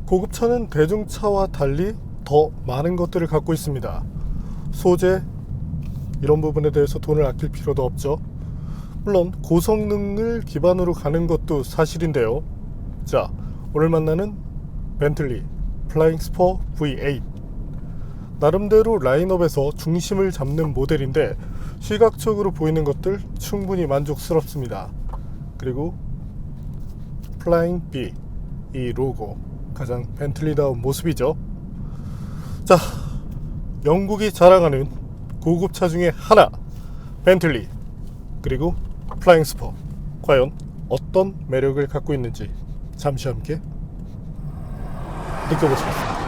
고급차는 대중차와 달리 더 많은 것들을 갖고 있습니다. 소재, 이런 부분에 대해서 돈을 아낄 필요도 없죠. 물론 고성능을 기반으로 가는 것도 사실인데요. 자, 오늘 만나는 벤틀리 플라잉 스퍼 V8, 나름대로 라인업에서 중심을 잡는 모델인데 시각적으로 보이는 것들 충분히 만족스럽습니다. 그리고 플라잉 B, 이 로고 가장 벤틀리다운 모습이죠. 자, 영국이 자랑하는 고급차 중에 하나, 벤틀리, 그리고 플라잉 스퍼, 과연 어떤 매력을 갖고 있는지 잠시 함께 느껴보시겠습니다.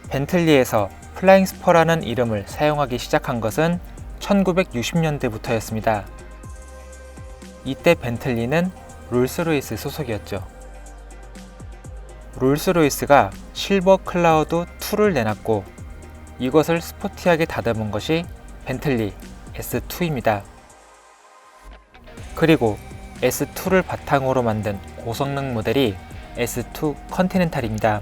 벤틀리에서 플라잉 스퍼라는 이름을 사용하기 시작한 것은 1960년대부터였습니다. 이때 벤틀리는 롤스로이스 소속이었죠. 롤스로이스가 실버 클라우드 2를 내놨고 이것을 스포티하게 다듬은 것이 벤틀리 S2입니다. 그리고 S2를 바탕으로 만든 고성능 모델이 S2 컨티넨탈입니다.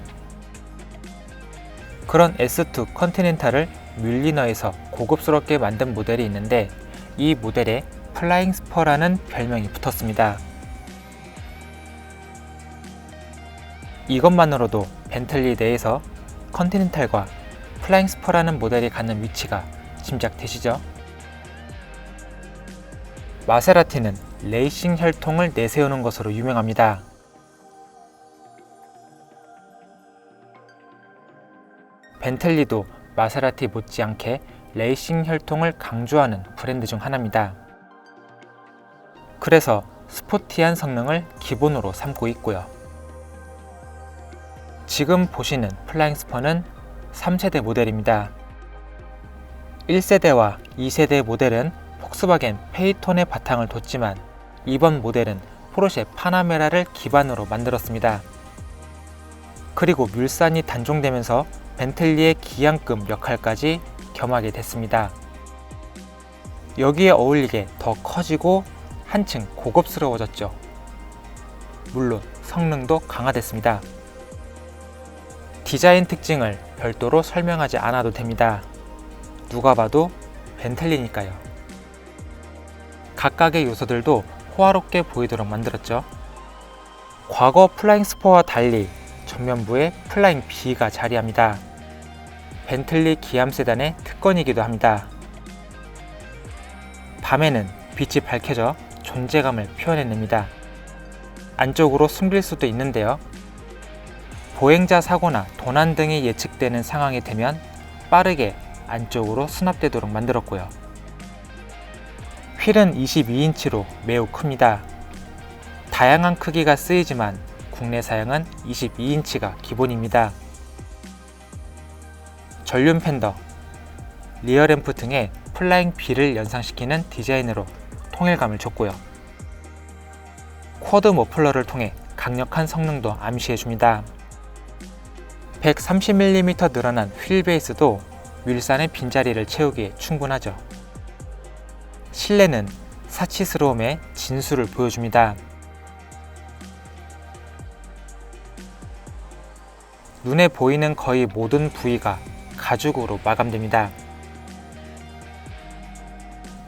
그런 S2 컨티넨탈을 뮬리너에서 고급스럽게 만든 모델이 있는데 이 모델에 플라잉 스퍼라는 별명이 붙었습니다. 이것만으로도 벤틀리 내에서 컨티넨탈과 플라잉 스퍼라는 모델이 갖는 위치가 짐작되시죠? 마세라티는 레이싱 혈통을 내세우는 것으로 유명합니다. 벤틀리도 마세라티 못지않게 레이싱 혈통을 강조하는 브랜드 중 하나입니다. 그래서 스포티한 성능을 기본으로 삼고 있고요. 지금 보시는 플라잉 스퍼는 3세대 모델입니다. 1세대와 2세대 모델은 폭스바겐 페이톤의 바탕을 뒀지만 이번 모델은 포르쉐 파나메라를 기반으로 만들었습니다. 그리고 뮬산이 단종되면서 벤틀리의 기양급 역할까지 겸하게 됐습니다. 여기에 어울리게 더 커지고 한층 고급스러워졌죠. 물론 성능도 강화됐습니다. 디자인 특징을 별도로 설명하지 않아도 됩니다. 누가 봐도 벤틀리니까요. 각각의 요소들도 호화롭게 보이도록 만들었죠. 과거 플라잉 스퍼와 달리 전면부에 플라잉 B가 자리합니다. 벤틀리 기암 세단의 특권이기도 합니다. 밤에는 빛이 밝혀져 존재감을 표현해냅니다. 안쪽으로 숨길 수도 있는데요. 보행자 사고나 도난 등이 예측되는 상황이 되면 빠르게 안쪽으로 수납되도록 만들었고요. 휠은 22인치로 매우 큽니다. 다양한 크기가 쓰이지만 국내 사양은 22인치가 기본입니다. 전륜 팬더, 리어 램프 등의 플라잉 B를 연상시키는 디자인으로 통일감을 줬고요. 쿼드 머플러를 통해 강력한 성능도 암시해줍니다. 130mm 늘어난 휠 베이스도 윌산의 빈자리를 채우기에 충분하죠. 실내는 사치스러움의 진수를 보여줍니다. 눈에 보이는 거의 모든 부위가 가죽으로 마감됩니다.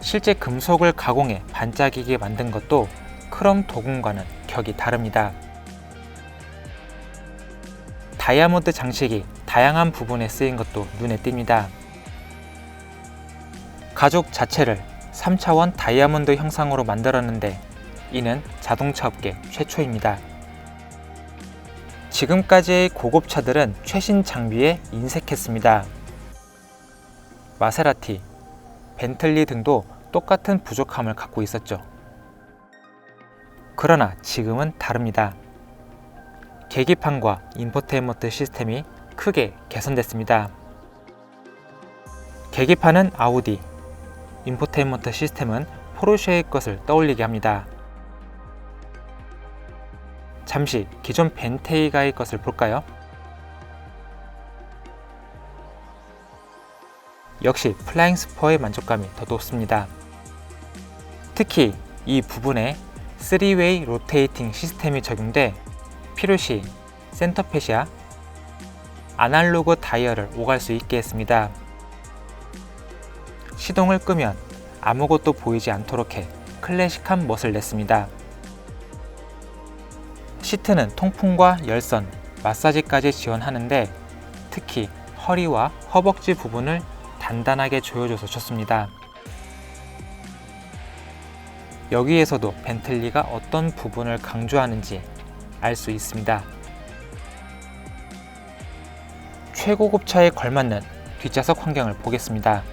실제 금속을 가공해 반짝이게 만든 것도 크롬 도금과는 격이 다릅니다. 다이아몬드 장식이 다양한 부분에 쓰인 것도 눈에 띕니다. 가죽 자체를 3차원 다이아몬드 형상으로 만들었는데 이는 자동차 업계 최초입니다. 지금까지의 고급차들은 최신 장비에 인색했습니다. 마세라티, 벤틀리 등도 똑같은 부족함을 갖고 있었죠. 그러나 지금은 다릅니다. 계기판과 인포테인먼트 시스템이 크게 개선됐습니다. 계기판은 아우디, 인포테인먼트 시스템은 포르쉐의 것을 떠올리게 합니다. 잠시 기존 벤테이가의 것을 볼까요? 역시 플라잉 스포의 만족감이 더 높습니다. 특히 이 부분에 3웨이 로테이팅 시스템이 적용돼 필요시 센터펫이야 아날로그 다이얼을 오갈 수 있게 했습니다. 시동을 끄면 아무것도 보이지 않도록 해 클래식한 멋을 냈습니다. 시트는 통풍과 열선, 마사지까지 지원하는데 특히 허리와 허벅지 부분을 단단하게 조여줘서 좋습니다. 여기에서도 벤틀리가 어떤 부분을 강조하는지 알 수 있습니다. 최고급 차에 걸맞는 뒷좌석 환경을 보겠습니다.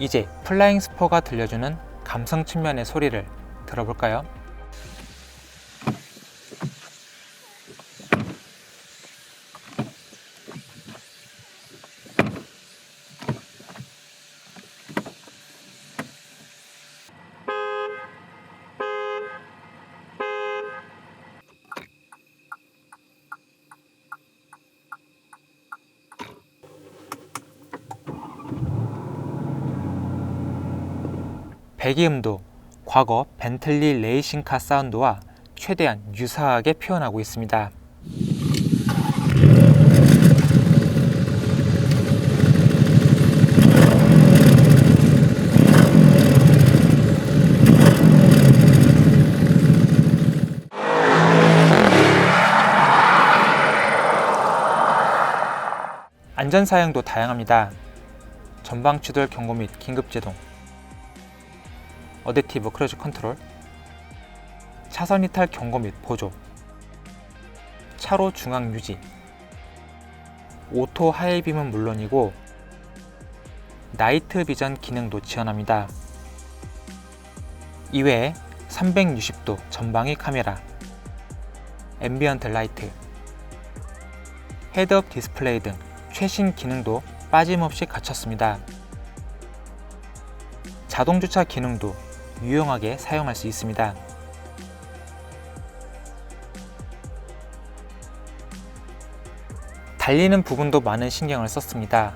이제 플라잉 스포가 들려주는 감성 측면의 소리를 들어볼까요? 배기음도 과거 벤틀리 레이싱카 사운드와 최대한 유사하게 표현하고 있습니다. 안전 사양도 다양합니다. 전방 추돌 경고 및 긴급 제동, 어댑티브 크루즈 컨트롤, 차선 이탈 경고 및 보조, 차로 중앙 유지, 오토 하이빔은 물론이고 나이트 비전 기능도 지원합니다. 이외에 360도 전방위 카메라, 앰비언트 라이트, 헤드업 디스플레이 등 최신 기능도 빠짐없이 갖췄습니다. 자동 주차 기능도 유용하게 사용할 수 있습니다. 달리는 부분도 많은 신경을 썼습니다.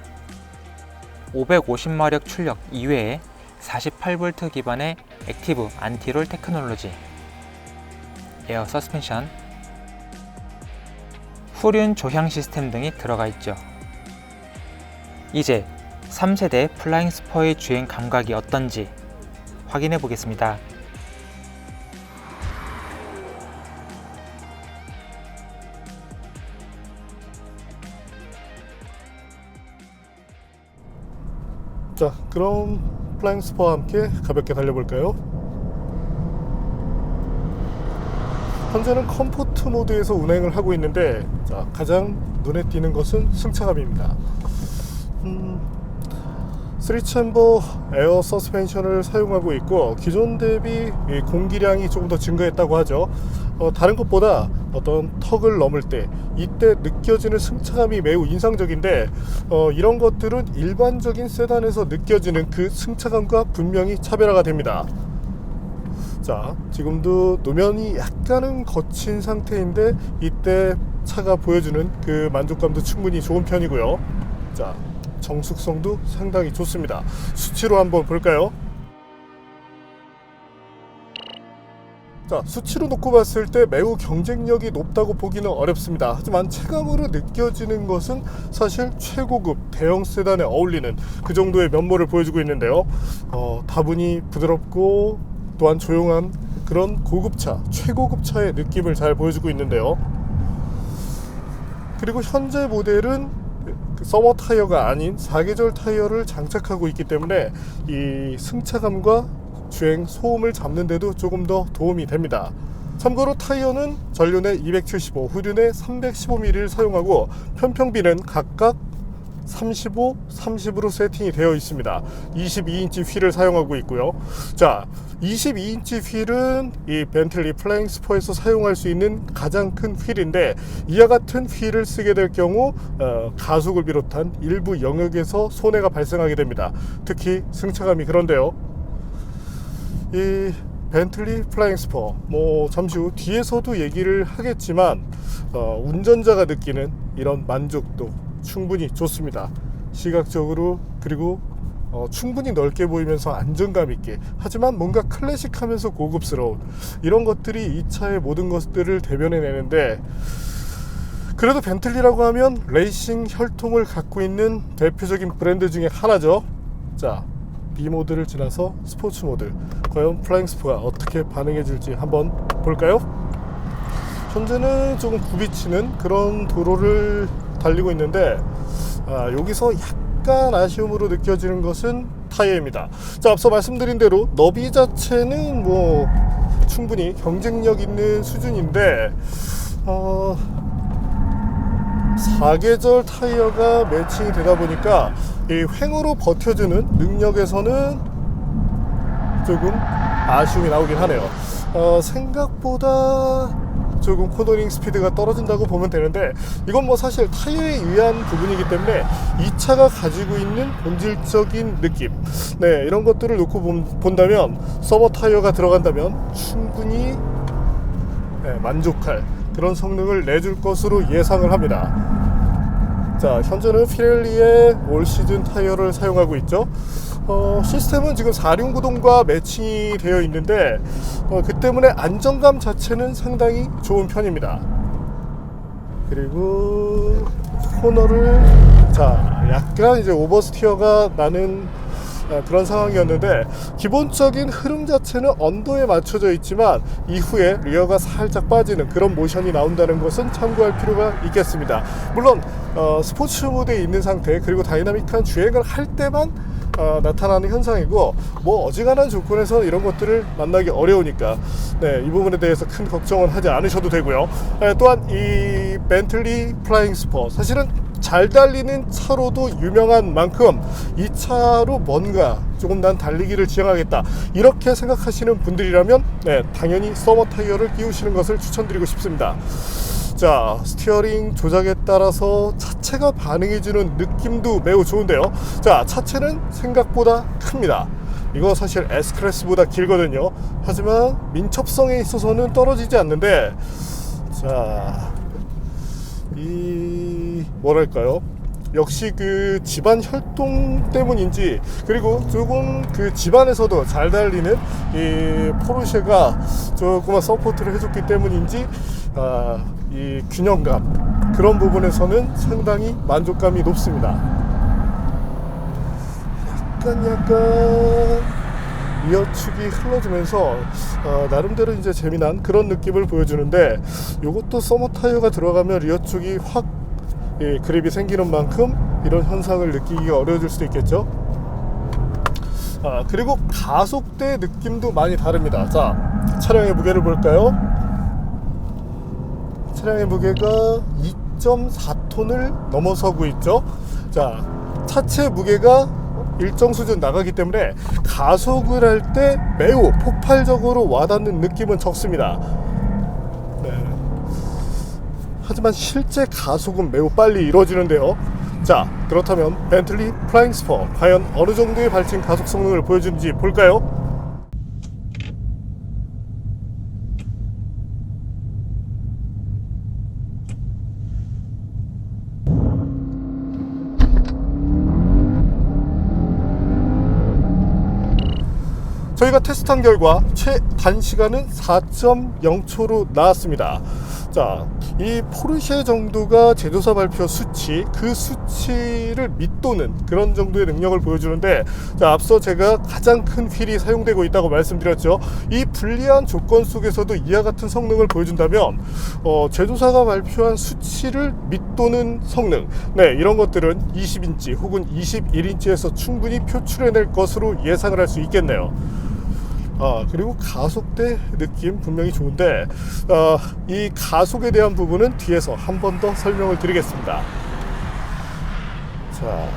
550마력 출력 이외에 48V 기반의 액티브 안티롤 테크놀로지, 에어 서스펜션, 후륜 조향 시스템 등이 들어가 있죠. 이제 3세대 플라잉 스포의 주행 감각이 어떤지 확인해 보겠습니다. 자, 그럼 플라잉 스포와 함께 가볍게 달려볼까요? 현재는 컴포트 모드에서 운행을 하고 있는데, 자, 가장 눈에 띄는 것은 승차감입니다. 3챔버 에어 서스펜션을 사용하고 있고 기존 대비 이 공기량이 조금 더 증가했다고 하죠. 다른 것보다 어떤 턱을 넘을 때 이때 느껴지는 승차감이 매우 인상적인데 이런 것들은 일반적인 세단에서 느껴지는 그 승차감과 분명히 차별화가 됩니다. 자, 지금도 노면이 약간은 거친 상태인데 이때 차가 보여주는 그 만족감도 충분히 좋은 편이고요. 자, 정숙성도 상당히 좋습니다. 수치로 한번 볼까요? 자, 수치로 놓고 봤을 때 매우 경쟁력이 높다고 보기는 어렵습니다. 하지만 체감으로 느껴지는 것은 사실 최고급 대형 세단에 어울리는 그 정도의 면모를 보여주고 있는데요. 다분히 부드럽고 또한 조용한 그런 고급차, 최고급차의 느낌을 잘 보여주고 있는데요. 그리고 현재 모델은 서머 타이어가 아닌 사계절 타이어를 장착하고 있기 때문에 이 승차감과 주행 소음을 잡는 데도 조금 더 도움이 됩니다. 참고로 타이어는 전륜에 275, 후륜에 315mm를 사용하고 편평비는 각각 35, 30으로 세팅이 되어 있습니다. 22인치 휠을 사용하고 있고요. 자, 22인치 휠은 이 벤틀리 플라잉 스포에서 사용할 수 있는 가장 큰 휠인데 이와 같은 휠을 쓰게 될 경우 가속을 비롯한 일부 영역에서 손해가 발생하게 됩니다. 특히 승차감이 그런데요. 이 벤틀리 플라잉 스포 잠시 후 뒤에서도 얘기를 하겠지만 운전자가 느끼는 이런 만족도 충분히 좋습니다. 시각적으로 그리고 충분히 넓게 보이면서 안정감 있게, 하지만 뭔가 클래식하면서 고급스러운 이런 것들이 이 차의 모든 것들을 대변해내는데, 그래도 벤틀리라고 하면 레이싱 혈통을 갖고 있는 대표적인 브랜드 중에 하나죠. 자, B 모드를 지나서 스포츠 모드, 과연 플라잉 스포가 어떻게 반응해 줄지 한번 볼까요? 현재는 조금 굽이치는 그런 도로를 달리고 있는데 여기서 약간 아쉬움으로 느껴지는 것은 타이어입니다. 자, 앞서 말씀드린 대로 너비 자체는 충분히 경쟁력 있는 수준인데 사계절 타이어가 매칭이 되다 보니까 이 횡으로 버텨주는 능력에서는 조금 아쉬움이 나오긴 하네요. 생각보다 조금 코너링 스피드가 떨어진다고 보면 되는데, 이건 사실 타이어에 의한 부분이기 때문에 이 차가 가지고 있는 본질적인 느낌, 이런 것들을 놓고 본다면 서머 타이어가 들어간다면 충분히 만족할 그런 성능을 내줄 것으로 예상을 합니다. 자, 현재는 피렐리의 올 시즌 타이어를 사용하고 있죠. 시스템은 지금 4륜구동과 매칭이 되어 있는데 그 때문에 안정감 자체는 상당히 좋은 편입니다. 그리고 코너를 약간 이제 오버스티어가 나는 그런 상황이었는데, 기본적인 흐름 자체는 언더에 맞춰져 있지만 이후에 리어가 살짝 빠지는 그런 모션이 나온다는 것은 참고할 필요가 있겠습니다. 물론 스포츠 모드에 있는 상태, 그리고 다이나믹한 주행을 할 때만 나타나는 현상이고, 어지간한 조건에서 이런 것들을 만나기 어려우니까 이 부분에 대해서 큰 걱정은 하지 않으셔도 되고요. 또한 이 벤틀리 플라잉 스포, 사실은 잘 달리는 차로도 유명한 만큼 이 차로 뭔가 조금 난 달리기를 지향하겠다 이렇게 생각하시는 분들이라면 당연히 서머 타이어를 끼우시는 것을 추천드리고 싶습니다. 자, 스티어링 조작에 따라서 차체가 반응해주는 느낌도 매우 좋은데요. 자, 차체는 생각보다 큽니다. 이거 사실 S클래스보다 길거든요. 하지만 민첩성에 있어서는 떨어지지 않는데, 자, 뭐랄까요, 역시 그 집안 혈통 때문인지, 그리고 조금 그 집안에서도 잘 달리는 이 포르쉐가 조금만 서포트를 해줬기 때문인지 이 균형감, 그런 부분에서는 상당히 만족감이 높습니다. 약간 리어축이 흘러주면서 나름대로 이제 재미난 그런 느낌을 보여주는데, 이것도 서머 타이어가 들어가면 리어축이 확 그립이 생기는 만큼 이런 현상을 느끼기가 어려워질 수도 있겠죠. 그리고 가속대 느낌도 많이 다릅니다. 자, 차량의 무게를 볼까요? 차량의 무게가 2.4톤을 넘어서고 있죠. 자, 차체 무게가 일정 수준 나가기 때문에 가속을 할 때 매우 폭발적으로 와닿는 느낌은 적습니다. 네. 하지만 실제 가속은 매우 빨리 이루어지는데요. 자, 그렇다면 벤틀리 플라잉 스퍼 과연 어느 정도의 발진 가속 성능을 보여주는지 볼까요? 저희가 테스트한 결과 최단시간은 4.0초로 나왔습니다. 자, 이 포르쉐 정도가 제조사 발표 수치, 그 수치를 밑도는 그런 정도의 능력을 보여주는데, 자, 앞서 제가 가장 큰 휠이 사용되고 있다고 말씀드렸죠. 이 불리한 조건 속에서도 이와 같은 성능을 보여준다면 제조사가 발표한 수치를 밑도는 성능, 네, 이런 것들은 20인치 혹은 21인치에서 충분히 표출해낼 것으로 예상을 할 수 있겠네요. 그리고 가속대 느낌 분명히 좋은데, 이 가속에 대한 부분은 뒤에서 한 번 더 설명을 드리겠습니다. 자,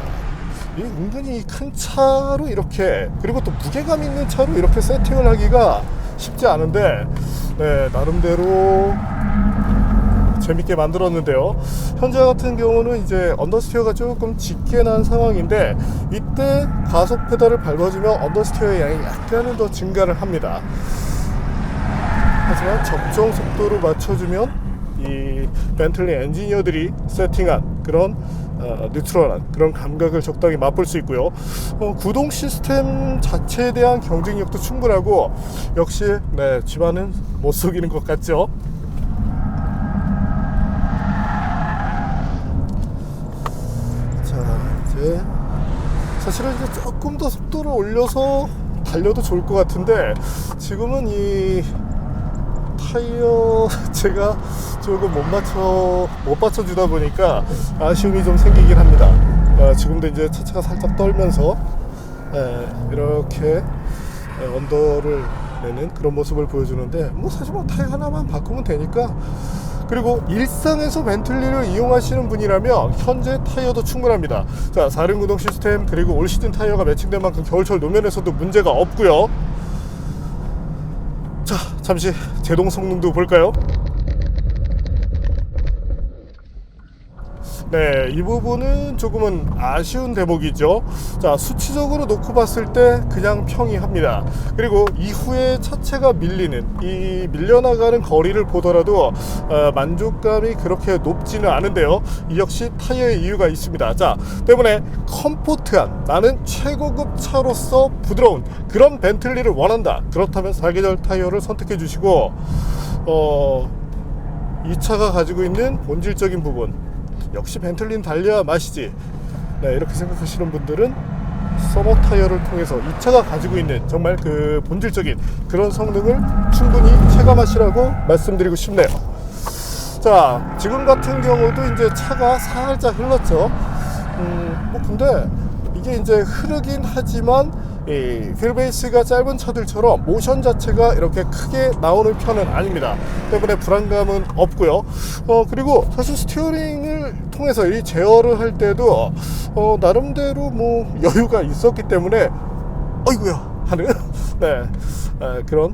이 은근히 큰 차로 이렇게, 그리고 또 무게감 있는 차로 이렇게 세팅을 하기가 쉽지 않은데, 네, 나름대로 재밌게 만들었는데요. 현재 같은 경우는 이제 언더스티어가 조금 짙게 난 상황인데, 이때 가속 페달을 밟아주면 언더스티어의 양이 약간은 더 증가를 합니다. 하지만 적정 속도로 맞춰주면 이 벤틀리 엔지니어들이 세팅한 그런 뉴트럴한 그런 감각을 적당히 맛볼 수 있고요. 구동 시스템 자체에 대한 경쟁력도 충분하고, 역시 네, 집안은 못 속이는 것 같죠. 사실은 이제 조금 더 속도를 올려서 달려도 좋을 것 같은데, 지금은 이 타이어 제가 조금 못 받쳐주다 보니까 아쉬움이 좀 생기긴 합니다. 지금도 이제 차체가 살짝 떨면서 이렇게 언더를 내는 그런 모습을 보여주는데, 뭐 사실 뭐 타이어 하나만 바꾸면 되니까. 그리고 일상에서 벤틀리를 이용하시는 분이라면 현재 타이어도 충분합니다. 자, 4륜 구동 시스템, 그리고 올 시즌 타이어가 매칭된 만큼 겨울철 노면에서도 문제가 없고요. 자, 잠시 제동 성능도 볼까요? 네, 이 부분은 조금은 아쉬운 대목이죠. 자, 수치적으로 놓고 봤을 때 그냥 평이합니다. 그리고 이후에 차체가 이 밀려나가는 거리를 보더라도 만족감이 그렇게 높지는 않은데요. 이 역시 타이어의 이유가 있습니다. 자, 때문에 컴포트한, 나는 최고급 차로서 부드러운 그런 벤틀리를 원한다. 그렇다면 사계절 타이어를 선택해 주시고, 이 차가 가지고 있는 본질적인 부분, 역시 벤틀리는 달려야 맛이지, 네, 이렇게 생각하시는 분들은 서머 타이어를 통해서 이 차가 가지고 있는 정말 그 본질적인 그런 성능을 충분히 체감하시라고 말씀드리고 싶네요. 자, 지금 같은 경우도 이제 차가 살짝 흘렀죠. 뭐 근데 이게 이제 흐르긴 하지만 이 휠베이스가 짧은 차들처럼 모션 자체가 이렇게 크게 나오는 편은 아닙니다. 때문에 불안감은 없고요. 그리고 사실 스티어링을 통해서 이 제어를 할 때도 나름대로 뭐 여유가 있었기 때문에 어이구야 하는 네, 그런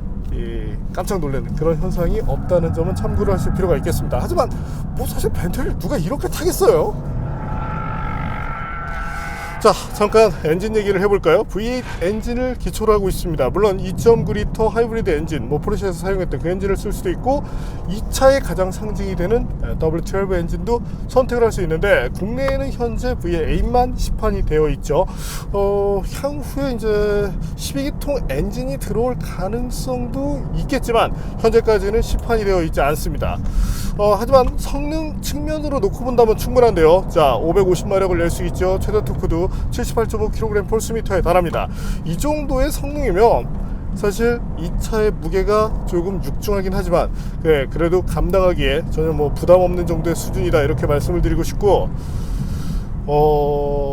깜짝 놀라는 그런 현상이 없다는 점은 참고를 하실 필요가 있겠습니다. 하지만 뭐 사실 벤틀리 누가 이렇게 타겠어요? 자, 잠깐 엔진 얘기를 해볼까요? V8 엔진을 기초로 하고 있습니다. 물론 2.9L 하이브리드 엔진, 뭐 포르쉐에서 사용했던 그 엔진을 쓸 수도 있고, 이 차의 가장 상징이 되는 W12 엔진도 선택을 할 수 있는데, 국내에는 현재 V8만 시판이 되어 있죠. 향후에 이제 12기통 엔진이 들어올 가능성도 있겠지만 현재까지는 시판이 되어 있지 않습니다. 하지만 성능 측면으로 놓고 본다면 충분한데요. 자, 550마력을 낼 수 있죠. 최대 토크도 78.5kg 폴스미터에 달합니다. 이 정도의 성능이면 사실 이 차의 무게가 조금 육중하긴 하지만 그래도 감당하기에 전혀 뭐 부담 없는 정도의 수준이다, 이렇게 말씀을 드리고 싶고,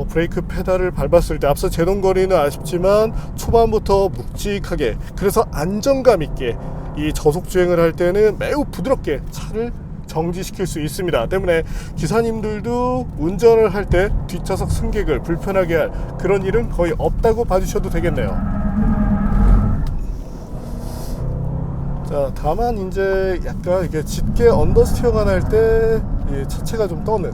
브레이크 페달을 밟았을 때 앞서 제동거리는 아쉽지만 초반부터 묵직하게, 그래서 안정감 있게 이 저속 주행을 할 때는 매우 부드럽게 차를 정지시킬 수 있습니다. 때문에 기사님들도 운전을 할 때 뒷좌석 승객을 불편하게 할 그런 일은 거의 없다고 봐주셔도 되겠네요. 자, 다만 이제 약간 이게 짙게 언더스티어가 날 때 차체가 좀 떠는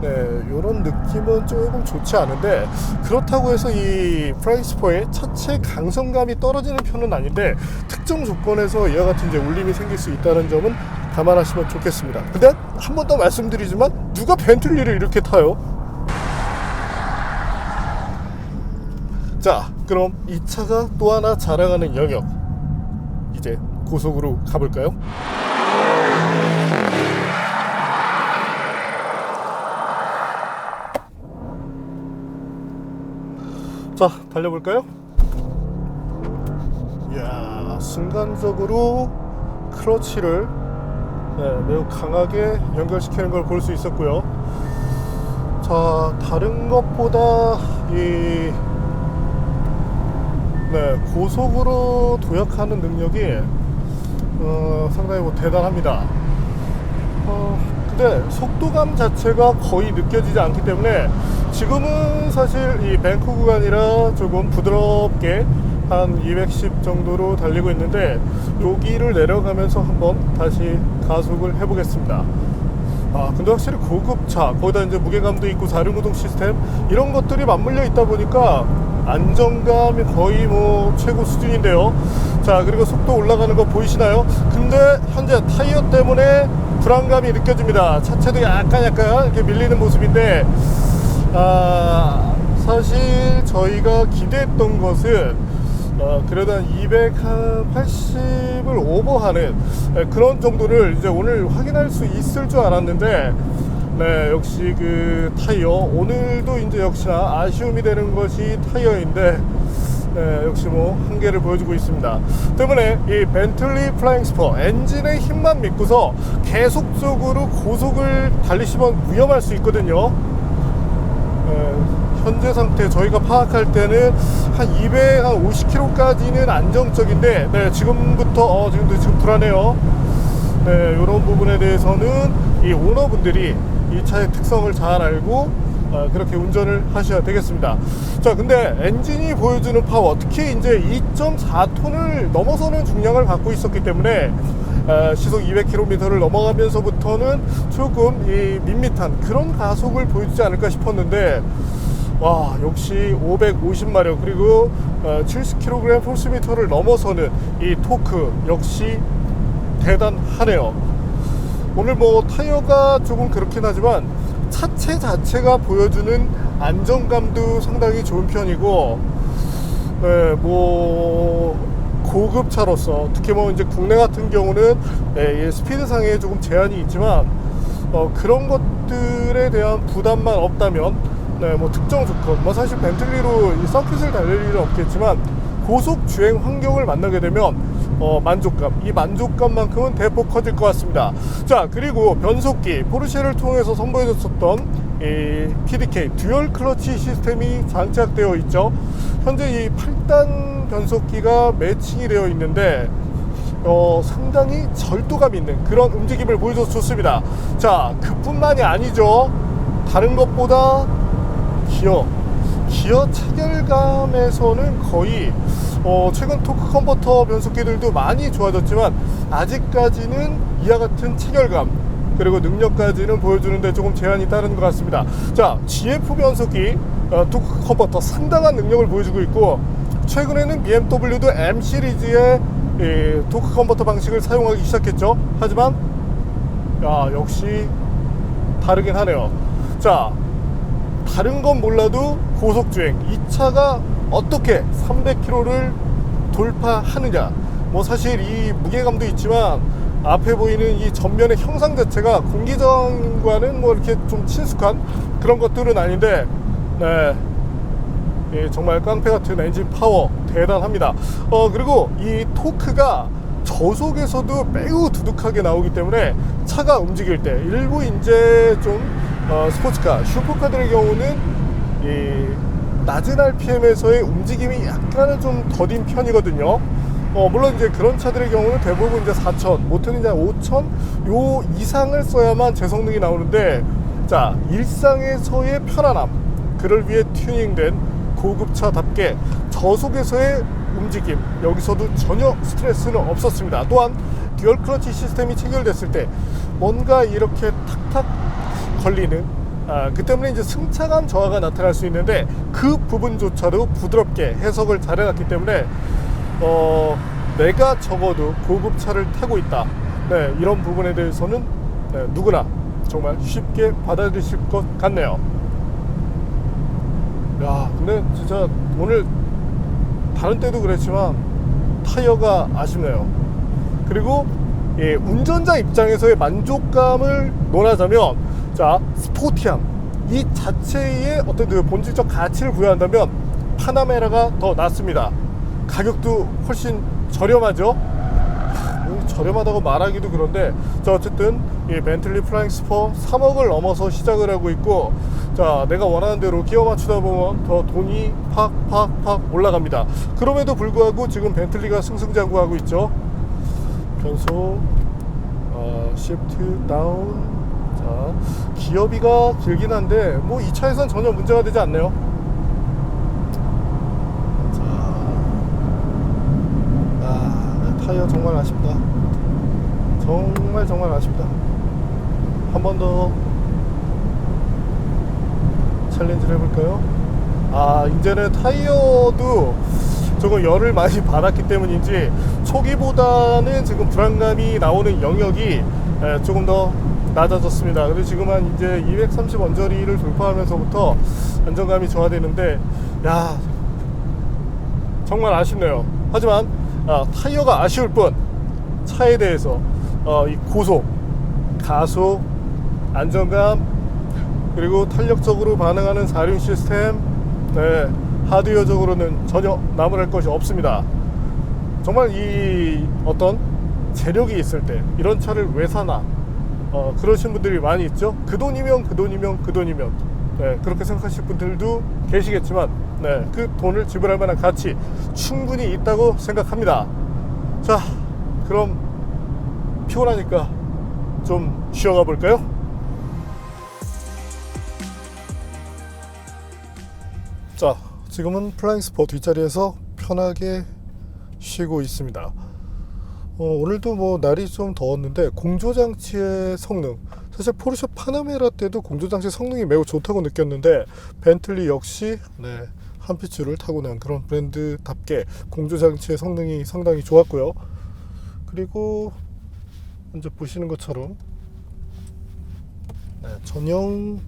이런 느낌은 조금 좋지 않은데, 그렇다고 해서 이 프라이스포의 차체 강성감이 떨어지는 편은 아닌데 특정 조건에서 이와 같은 이제 울림이 생길 수 있다는 점은 감안하시면 좋겠습니다. 근데 한 번 더 말씀드리지만 누가 벤틀리를 이렇게 타요? 자, 그럼 이 차가 또 하나 자랑하는 영역, 이제 고속으로 가볼까요? 자, 달려볼까요? 이야, 순간적으로 클러치를 매우 강하게 연결시키는 걸 볼 수 있었고요. 자, 다른 것보다 고속으로 도약하는 능력이 상당히 대단합니다. 근데 속도감 자체가 거의 느껴지지 않기 때문에 지금은 사실 이 뱅크 구간이라 조금 부드럽게 한 210 정도로 달리고 있는데, 여기를 내려가면서 한번 다시 가속을 해보겠습니다. 근데 확실히 고급차, 거기다 이제 무게감도 있고 4륜구동 시스템 이런 것들이 맞물려 있다 보니까 안정감이 거의 최고 수준인데요. 자, 그리고 속도 올라가는 거 보이시나요? 근데 현재 타이어 때문에 불안감이 느껴집니다. 차체도 약간 이렇게 밀리는 모습인데, 사실 저희가 기대했던 것은 그래도 한 280을 오버하는 그런 정도를 이제 오늘 확인할 수 있을 줄 알았는데, 역시 그 타이어, 오늘도 이제 역시나 아쉬움이 되는 것이 타이어인데, 역시 한계를 보여주고 있습니다. 때문에 이 벤틀리 플라잉 스포 엔진의 힘만 믿고서 계속적으로 고속을 달리시면 위험할 수 있거든요. 현재 상태 저희가 파악할 때는 한 250km까지는 안정적인데, 지금부터 지금 불안해요. 이런 부분에 대해서는 이 오너분들이 이 차의 특성을 잘 알고 그렇게 운전을 하셔야 되겠습니다. 자, 근데 엔진이 보여주는 파워, 특히 이제 2.4톤을 넘어서는 중량을 갖고 있었기 때문에 시속 200km를 넘어가면서부터는 조금 이 밋밋한 그런 가속을 보여주지 않을까 싶었는데, 와, 역시 550마력 그리고 70kg 포스미터를 넘어서는 이 토크 역시 대단하네요. 오늘 타이어가 조금 그렇긴 하지만 차체 자체가 보여주는 안정감도 상당히 좋은 편이고, 고급차로서 특히 이제 국내 같은 경우는 스피드상에 조금 제한이 있지만 그런 것들에 대한 부담만 없다면, 특정 조건, 사실 벤틀리로 이 서킷을 달릴 일은 없겠지만 고속 주행 환경을 만나게 되면 만족감, 이 만족감만큼은 대폭 커질 것 같습니다. 자, 그리고 변속기, 포르쉐를 통해서 선보여줬었던 이 PDK 듀얼 클러치 시스템이 장착되어 있죠. 현재 이 8단 변속기가 매칭이 되어 있는데 상당히 절도감 있는 그런 움직임을 보여줘서 좋습니다. 자, 그뿐만이 아니죠. 다른 것보다 기어 체결감에서는 거의 최근 토크 컨버터 변속기들도 많이 좋아졌지만 아직까지는 이와 같은 체결감 그리고 능력까지는 보여주는데 조금 제한이 따르는 것 같습니다. 자, GF 변속기 토크 컨버터 상당한 능력을 보여주고 있고, 최근에는 BMW도 M 시리즈의 토크 컨버터 방식을 사용하기 시작했죠. 하지만 역시 다르긴 하네요. 자, 다른 건 몰라도 고속주행, 이 차가 어떻게 300km를 돌파하느냐, 사실 이 무게감도 있지만 앞에 보이는 이 전면의 형상 자체가 공기전과는 이렇게 좀 친숙한 그런 것들은 아닌데, 정말 깡패 같은 엔진 파워 대단합니다. 그리고 이 토크가 저속에서도 매우 두둑하게 나오기 때문에 차가 움직일 때 일부 이제 좀 스포츠카, 슈퍼카들의 경우는 이 낮은 RPM에서의 움직임이 약간은 좀 더딘 편이거든요. 물론 이제 그런 차들의 경우는 대부분 이제 4,000, 못해는 이제 5,000 요 이상을 써야만 제 성능이 나오는데, 자, 일상에서의 편안함, 그를 위해 튜닝된 고급차답게 저속에서의 움직임, 여기서도 전혀 스트레스는 없었습니다. 또한 듀얼 클러치 시스템이 체결됐을 때 뭔가 이렇게 탁탁 걸리는, 그 때문에 이제 승차감 저하가 나타날 수 있는데, 그 부분조차도 부드럽게 해석을 잘 해놨기 때문에 내가 적어도 고급차를 타고 있다, 네, 이런 부분에 대해서는 네, 누구나 정말 쉽게 받아들이실 것 같네요. 야, 근데 진짜 오늘 다른 때도 그랬지만 타이어가 아쉽네요. 그리고 운전자 입장에서의 만족감을 논하자면, 자, 스포티함 이 자체의 어떤 그 본질적 가치를 부여한다면 파나메라가 더 낫습니다. 가격도 훨씬 저렴하죠. 저렴하다고 말하기도 그런데, 자, 어쨌든 이 벤틀리 플라잉 스퍼 3억을 넘어서 시작을 하고 있고, 자, 내가 원하는 대로 끼워 맞추다 보면 더 돈이 팍팍팍 올라갑니다. 그럼에도 불구하고 지금 벤틀리가 승승장구하고 있죠. 변속, 시프트 다운. 자, 기어비가 길긴 한데 뭐 이 차에선 전혀 문제가 되지 않네요. 타이어 정말 아쉽다. 정말 아쉽다. 한 번 더 챌린지를 해볼까요? 이제는 타이어도 조금 열을 많이 받았기 때문인지 초기보다는 지금 불안감이 나오는 영역이 조금 더 낮아졌습니다. 그리고 지금은 이제 230 언저리를 돌파하면서부터 안정감이 저하되는데, 야, 정말 아쉽네요. 하지만 타이어가 아쉬울 뿐 차에 대해서 이 고속, 가속, 안정감, 그리고 탄력적으로 반응하는 4륜 시스템, 네, 하드웨어적으로는 전혀 나무랄 것이 없습니다. 정말 이 어떤 재력이 있을 때 이런 차를 왜 사나, 그러신 분들이 많이 있죠. 그 돈이면 네, 그렇게 생각하실 분들도 계시겠지만, 네, 그 돈을 지불할 만한 가치 충분히 있다고 생각합니다. 자, 그럼 피곤하니까 좀 쉬어가 볼까요? 자, 지금은 플라잉 스포 뒷자리에서 편하게 쉬고 있습니다. 오늘도 뭐 날이 좀 더웠는데 공조장치의 성능, 사실 포르쉐 파나메라 때도 공조장치 성능이 매우 좋다고 느꼈는데, 벤틀리 역시 네, 한 핏줄을 타고난 그런 브랜드답게 공조장치의 성능이 상당히 좋았고요. 그리고 이제 보시는 것처럼 네, 전용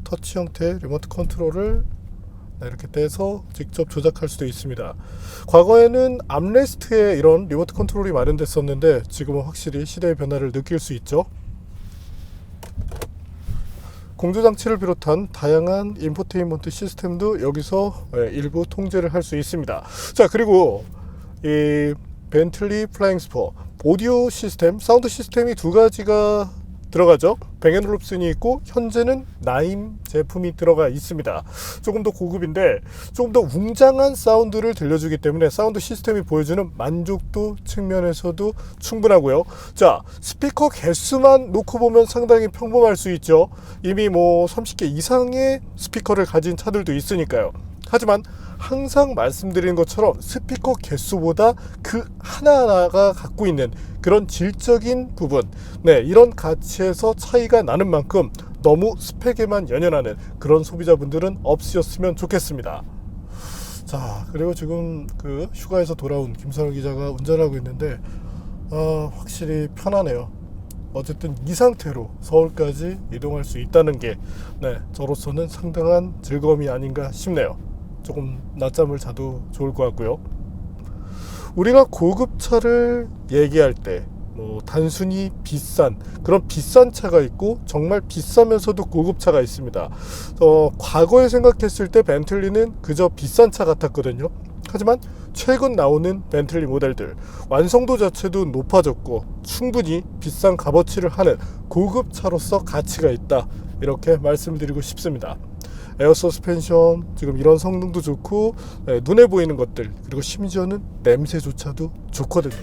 터치 형태의 리모트 컨트롤을 이렇게 떼서 직접 조작할 수도 있습니다. 과거에는 암레스트에 이런 리모트 컨트롤이 마련됐었는데 지금은 확실히 시대의 변화를 느낄 수 있죠. 공조장치를 비롯한 다양한 인포테인먼트 시스템도 여기서 일부 통제를 할 수 있습니다. 자, 그리고 이 벤틀리 플라잉 스포 오디오 시스템, 사운드 시스템이 두 가지가 들어가죠. 뱅앤올룹슨이 있고 현재는 나임 제품이 들어가 있습니다. 조금 더 고급인데 조금 더 웅장한 사운드를 들려주기 때문에 사운드 시스템이 보여주는 만족도 측면에서도 충분하고요. 자, 스피커 개수만 놓고 보면 상당히 평범할 수 있죠. 이미 뭐 30개 이상의 스피커를 가진 차들도 있으니까요. 하지만 항상 말씀드리는 것처럼 스피커 개수보다 그 하나하나가 갖고 있는 그런 질적인 부분, 네, 이런 가치에서 차이가 나는 만큼 너무 스펙에만 연연하는 그런 소비자분들은 없으셨으면 좋겠습니다. 자, 그리고 지금 그 휴가에서 돌아온 김선우 기자가 운전하고 있는데 확실히 편하네요. 어쨌든 이 상태로 서울까지 이동할 수 있다는 게 네, 저로서는 상당한 즐거움이 아닌가 싶네요. 조금 낮잠을 자도 좋을 것 같고요. 우리가 고급차를 얘기할 때 뭐 단순히 비싼 그런 비싼 차가 있고 정말 비싸면서도 고급차가 있습니다. 과거에 생각했을 때 벤틀리는 그저 비싼 차 같았거든요. 하지만 최근 나오는 벤틀리 모델들 완성도 자체도 높아졌고 충분히 비싼 값어치를 하는 고급차로서 가치가 있다, 이렇게 말씀드리고 싶습니다. 에어 서스펜션 지금 이런 성능도 좋고 눈에 보이는 것들 그리고 심지어는 냄새조차도 좋거든요.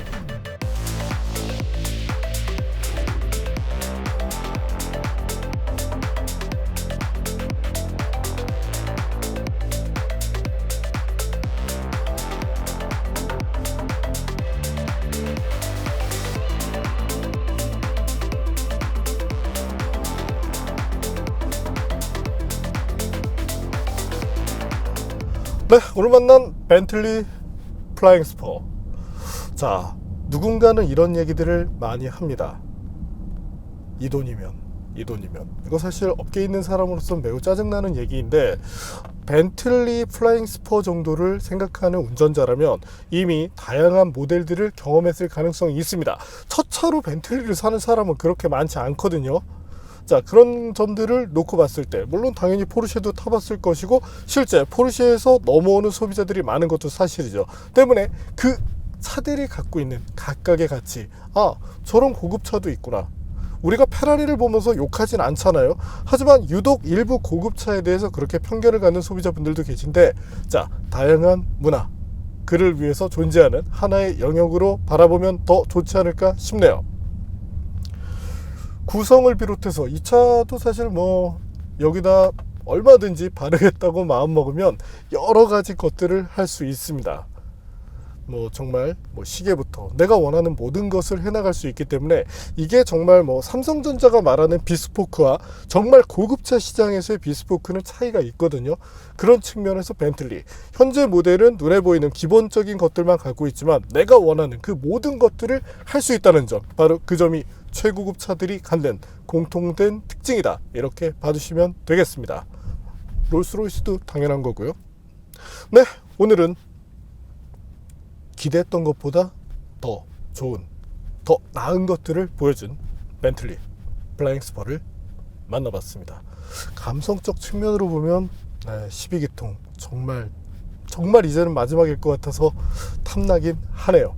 네, 오늘 만난 벤틀리 플라잉 스퍼. 자, 누군가는 이런 얘기들을 많이 합니다. 이 돈이면. 이거 사실 업계에 있는 사람으로서는 매우 짜증나는 얘기인데, 벤틀리 플라잉 스퍼 정도를 생각하는 운전자라면 이미 다양한 모델들을 경험했을 가능성이 있습니다. 첫 차로 벤틀리를 사는 사람은 그렇게 많지 않거든요. 자, 그런 점들을 놓고 봤을 때 물론 당연히 포르쉐도 타봤을 것이고 실제 포르쉐에서 넘어오는 소비자들이 많은 것도 사실이죠. 때문에 그 차들이 갖고 있는 각각의 가치, 아, 저런 고급차도 있구나. 우리가 페라리를 보면서 욕하진 않잖아요. 하지만 유독 일부 고급차에 대해서 그렇게 편견을 갖는 소비자분들도 계신데, 자, 다양한 문화, 그를 위해서 존재하는 하나의 영역으로 바라보면 더 좋지 않을까 싶네요. 구성을 비롯해서 이 차도 사실 뭐 여기다 얼마든지 바르겠다고 마음먹으면 여러 가지 것들을 할 수 있습니다. 뭐 정말 뭐 시계부터 내가 원하는 모든 것을 해나갈 수 있기 때문에 이게 정말 뭐 삼성전자가 말하는 비스포크와 정말 고급차 시장에서의 비스포크는 차이가 있거든요. 그런 측면에서 벤틀리 현재 모델은 눈에 보이는 기본적인 것들만 갖고 있지만 내가 원하는 그 모든 것들을 할 수 있다는 점, 바로 그 점이 최고급 차들이 갖는 공통된 특징이다, 이렇게 봐주시면 되겠습니다. 롤스로이스도 당연한 거고요. 네, 오늘은 기대했던 것보다 더 좋은, 더 나은 것들을 보여준 벤틀리 플라잉 스퍼를 만나봤습니다. 감성적 측면으로 보면 12기통 정말 이제는 마지막일 것 같아서 탐나긴 하네요.